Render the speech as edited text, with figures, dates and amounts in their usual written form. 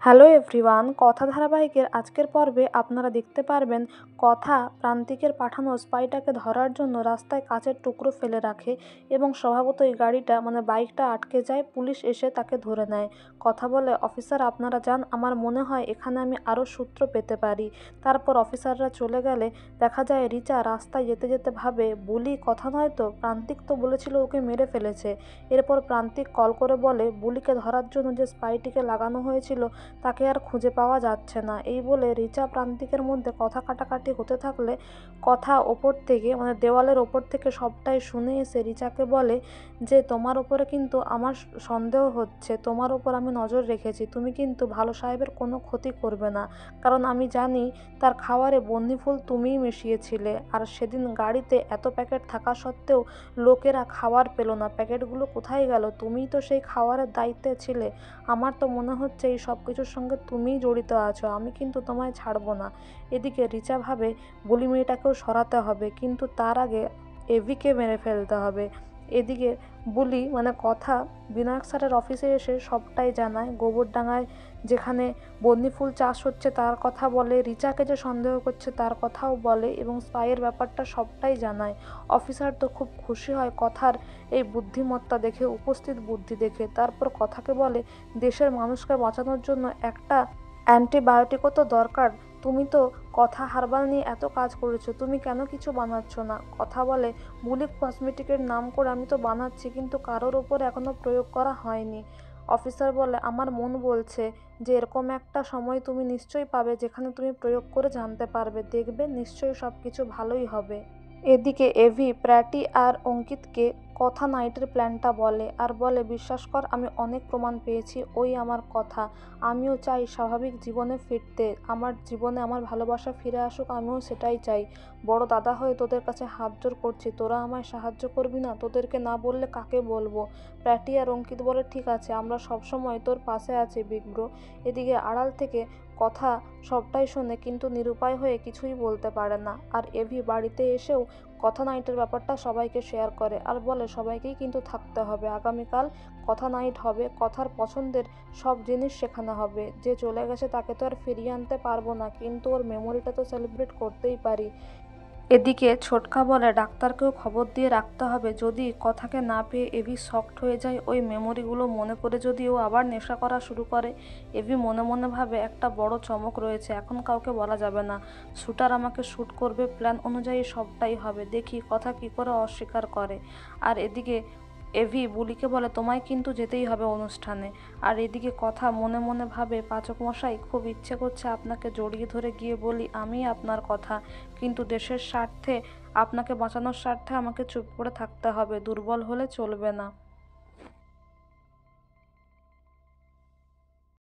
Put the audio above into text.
Hello everyone, কথা ধারাবাহিকের আজকের পর্বে আপনারা দেখতে পারবেন কথা প্রান্তিকের পাঠানো স্পাইটাকে ধরার জন্য রাস্তায় কাচের টুকরো ফেলে রাখে এবং স্বভাবতই গাড়িটা বাইকটা আটকে যায়। পুলিশ এসে তাকে ধরে নেয়। কথা বলে, অফিসার আপনারা যান, আমার মনে হয় এখানে আমি আরও সূত্র পেতে পারি। তারপর অফিসাররা চলে গেলে দেখা যায় রিচা রাস্তায় যেতে যেতে ভাবে, বুলি কথা নয় তো, প্রান্তিক তো বলেছিল ওকে মেরে ফেলেছে। এরপর প্রান্তিক কল করে বলে বুলিকে ধরার জন্য যে স্পাইটিকে লাগানো হয়েছিল তাকে আর খুঁজে পাওয়া যাচ্ছে না। এই বলে রিচা প্রান্তিকের মধ্যে কথা কাটাকাটি হতে থাকলে কথা ওপর থেকে দেওয়ালের ওপর থেকে সবটাই শুনে এসে রিচাকে বলে যে তোমার ওপরে কিন্তু আমার সন্দেহ হচ্ছে, তোমার ওপর আমি নজর রেখেছি, তুমি কিন্তু ভালো সাহেবের কোনো ক্ষতি করবে না, কারণ আমি জানি তার খাওয়ারে বন্দিফুল তুমিই মিশিয়েছিলে। আর সেদিন গাড়িতে এত প্যাকেট থাকা সত্ত্বেও লোকেরা খাবার পেল না, প্যাকেটগুলো কোথায় গেল? তুমিই তো সেই খাওয়ারের দায়িত্বে ছিলে। আমার তো মনে হচ্ছে এই সব কিছুর সঙ্গে তুমিই জড়িত আছো, আমি কিন্তু তোমায় ছাড়বো না। এদিকে রিচা ভাবে বুলি মেয়েটাকেও সরাতে হবে, কিন্তু তার আগে এভিকে মেরে ফেলতে হবে। এদিকে বুলি কথা বিনায়ক স্যারের অফিসে এসে সবটাই জানায়। গোবরডাঙ্গায় যেখানে বন্দিফুল চাষ হচ্ছে তার কথা বলে, রিচাকে যে সন্দেহ করছে তার কথাও বলে এবং স্পাইয়ের ব্যাপারটা সবটাই জানায়। অফিসার তো খুব খুশি হয় কথার এই বুদ্ধিমত্তা দেখে, উপস্থিত বুদ্ধি দেখে। তারপর কথাকে বলে দেশের মানুষকে বাঁচানোর জন্য একটা অ্যান্টিবায়োটিকও তো দরকার, তুমি তো কথা হার্বাল নিয়ে এত কাজ করেছো, তুমি কেন কিছু বানাচ্ছ না? কথা বলে বুলি কসমেটিকের নাম করে আমি তো বানাচ্ছি, কিন্তু কারোর ওপর এখনো প্রয়োগ করা হয়নি। অফিসার বলে আমার মন বলছে যে এরকম একটা সময় তুমি নিশ্চয়ই পাবে যেখানে তুমি প্রয়োগ করে জানতে পারবে, দেখবে নিশ্চয়ই সব কিছু ভালোই হবে। এদিকে এভি প্র্যাটি আর অঙ্কিতকে কথা নাইটের প্ল্যানটা বলে আর বলে বিশ্বাস কর, আমি অনেক প্রমাণ পেয়েছি, ওই আমার কথা। আমিও চাই স্বাভাবিক জীবনে ফিরতে, আমার জীবনে আমার ভালোবাসা ফিরে আসুক, আমিও সেটাই চাই। বড় দাদা হয়ে তোদের কাছে হাত জোর করছি, তোরা আমায় সাহায্য করবি না? তোদেরকে না বললে কাকে বলবো? প্র্যাটি আর অঙ্কিত বলে ঠিক আছে, আমরা সবসময় তোর পাশে আছি বিগ ব্রো। এদিকে আড়াল থেকে কথা সবটাই শোনে কিন্তু নিরুপায় হয়ে কিছুই বলতে পারে না। আর এভি বাড়িতে এসেও কথা নাইটের ব্যাপারটা সবাইকে শেয়ার করে আর বলে সবাইকেই কিন্তু থাকতে হবে, আগামীকাল কথা নাইট হবে, কথার পছন্দের সব জিনিস শেখানো হবে। যে চলে গেছে তাকে তো আর ফিরিয়ে আনতে পারবো না, কিন্তু ওর মেমোরিটা তো সেলিব্রেট করতেই পারি। এদিকে ছোটকা বলে ডাক্তারকেও খবর দিয়ে রাখতে হবে, যদি কথাকে না পেয়ে এভি শকড হয়ে যায়, ওই মেমোরিগুলো মনে করে যদি ও আবার নেশা করা শুরু করে। এভি মনে মনে ভাবে একটা বড় চমক রয়েছে, এখন কাউকে বলা যাবে না, শ্যুটার আমাকে শ্যুট করবে, প্ল্যান অনুযায়ী সবটাই হবে, দেখি কথা কি করে অস্বীকার করে। আর এদিকে এভি বুলিকে বলে তোমায় কিন্তু যেতেই হবে অনুষ্ঠানে। আর এদিকে কথা মনে মনে ভাবে পাচক মশাই, খুব ইচ্ছে করছে আপনাকে জড়িয়ে ধরে গিয়ে বলি আমি আপনার কথা, কিন্তু দেশের স্বার্থে, আপনাকে বাঁচানোর স্বার্থে আমাকে চুপ করে থাকতে হবে, দুর্বল হলে চলবে না।